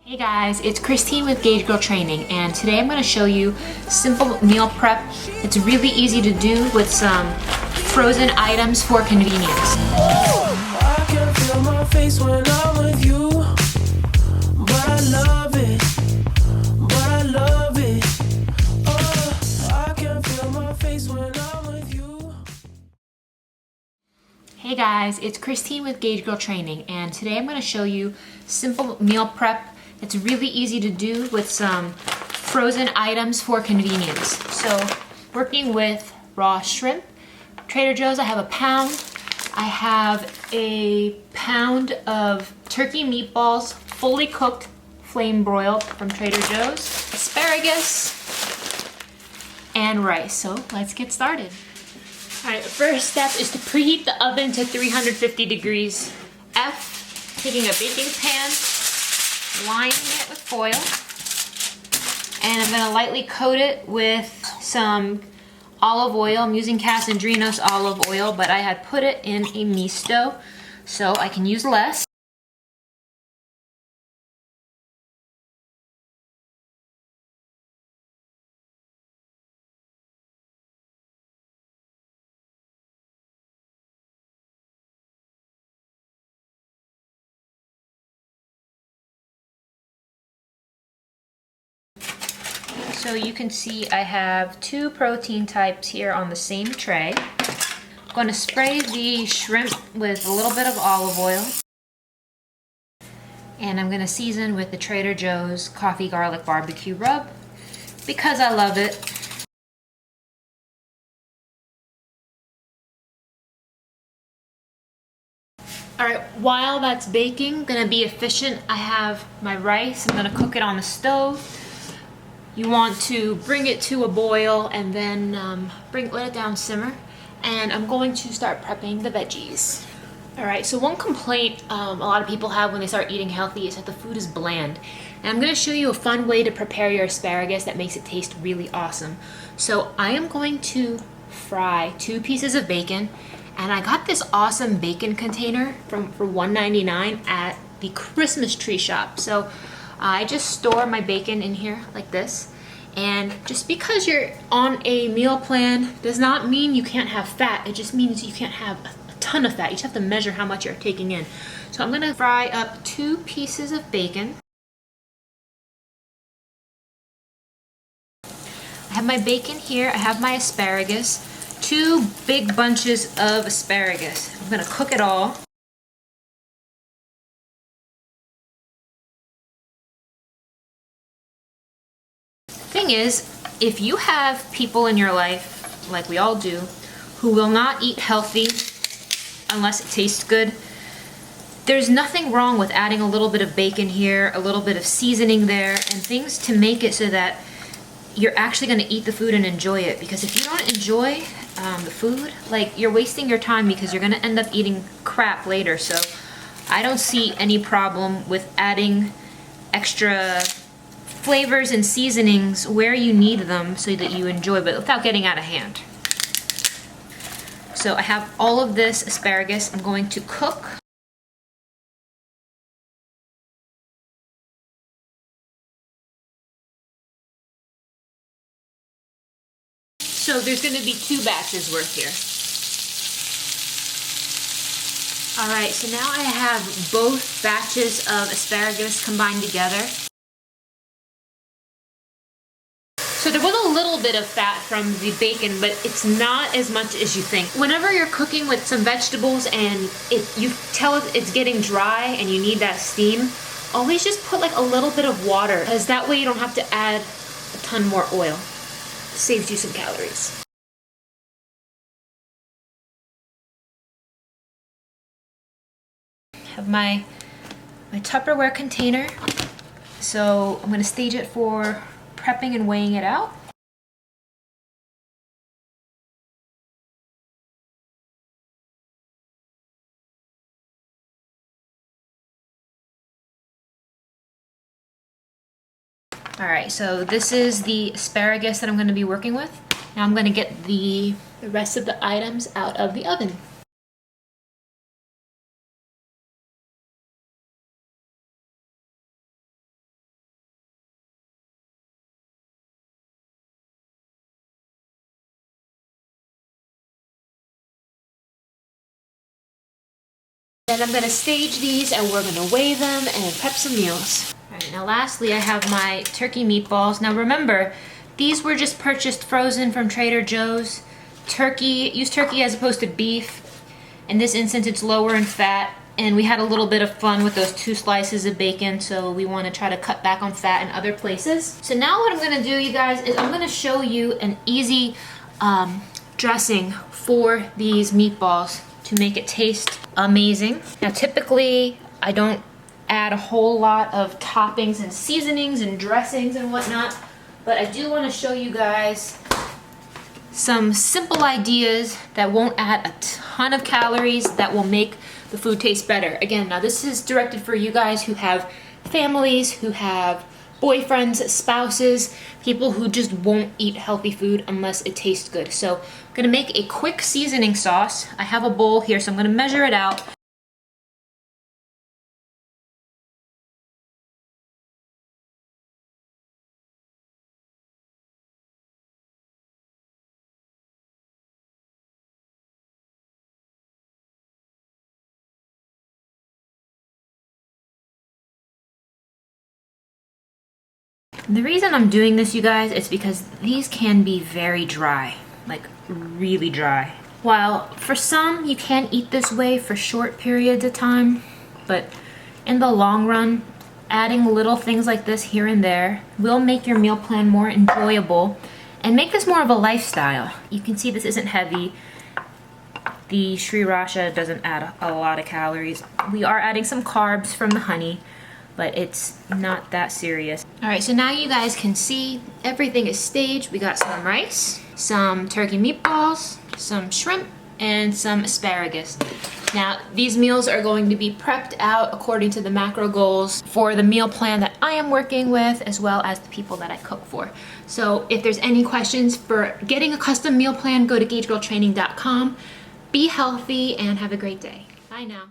Hey guys, it's Christine with Gauge Girl Training, and today I'm going to show you simple meal prep. It's really easy to do with some frozen items for convenience. I can feel my face when I'm with you, but I love it, I can feel my face when I'm with you. Hey guys, it's Christine with Gauge Girl Training, and today I'm going to show you simple meal prep. It's really easy to do with some frozen items for convenience. So, working with raw shrimp, Trader Joe's, I have a pound. I have a pound of turkey meatballs, fully cooked, flame broiled from Trader Joe's, asparagus, and rice. So let's get started. All right, the first step is to preheat the oven to 350 degrees F. Taking a baking pan, lining it with foil, and I'm gonna lightly coat it with some olive oil. I'm using Casandrinos olive oil, but I had put it in a misto, so I can use less. So you can see I have two protein types here on the same tray. I'm going to spray the shrimp with a little bit of olive oil. And I'm going to season with the Trader Joe's coffee garlic barbecue rub because I love it. Alright, while that's baking, I'm going to be efficient. I have my rice. I'm going to cook it on the stove. You want to bring it to a boil and then let it down, simmer. And I'm going to start prepping the veggies. Alright, so one complaint a lot of people have when they start eating healthy is that the food is bland. And I'm going to show you a fun way to prepare your asparagus that makes it taste really awesome. So I am going to fry 2 pieces of bacon. And I got this awesome bacon container for $1.99 at the Christmas tree shop. So I just store my bacon in here like this. And just because you're on a meal plan does not mean you can't have fat. It just means you can't have a ton of fat. You just have to measure how much you're taking in. So I'm gonna fry up 2 pieces of bacon. I have my bacon here. I have my asparagus. 2 big bunches of asparagus. I'm gonna cook it all. Thing is, if you have people in your life, like we all do, who will not eat healthy unless it tastes good, there's nothing wrong with adding a little bit of bacon here, a little bit of seasoning there, and things to make it so that you're actually going to eat the food and enjoy it. Because if you don't enjoy the food, like, you're wasting your time because you're going to end up eating crap later. So I don't see any problem with adding extra flavors and seasonings where you need them so that you enjoy, but without getting out of hand. So I have all of this asparagus. I'm going to cook. So there's going to be 2 batches worth here. Alright, so now I have both batches of asparagus combined together. So there was a little bit of fat from the bacon, but it's not as much as you think. Whenever you're cooking with some vegetables and you tell it's getting dry and you need that steam, always just put like a little bit of water, because that way you don't have to add a ton more oil. It saves you some calories. I have my Tupperware container, so I'm going to stage it for prepping and weighing it out. Alright, so this is the asparagus that I'm going to be working with. Now I'm going to get the rest of the items out of the oven. Then I'm gonna stage these and we're gonna weigh them and prep some meals. All right, now lastly, I have my turkey meatballs. Now remember, these were just purchased frozen from Trader Joe's. Use turkey as opposed to beef. In this instance, it's lower in fat. And we had a little bit of fun with those 2 slices of bacon, so we want to try to cut back on fat in other places. So now what I'm going to do, you guys, is I'm going to show you an easy dressing for these meatballs to make it taste amazing. Now typically, I don't add a whole lot of toppings and seasonings and dressings and whatnot, but I do want to show you guys some simple ideas that won't add a ton of calories that will make the food taste better. Again, now this is directed for you guys who have families, who have boyfriends, spouses, people who just won't eat healthy food unless it tastes good. So I'm gonna make a quick seasoning sauce. I have a bowl here, so I'm gonna measure it out. The reason I'm doing this, you guys, is because these can be very dry, like really dry. While for some, you can eat this way for short periods of time, but in the long run, adding little things like this here and there will make your meal plan more enjoyable and make this more of a lifestyle. You can see this isn't heavy. The Sriracha doesn't add a lot of calories. We are adding some carbs from the honey, but it's not that serious. All right, so now you guys can see everything is staged. We got some rice, some turkey meatballs, some shrimp, and some asparagus. Now, these meals are going to be prepped out according to the macro goals for the meal plan that I am working with, as well as the people that I cook for. So if there's any questions for getting a custom meal plan, go to gagegirltraining.com. Be healthy and have a great day. Bye now.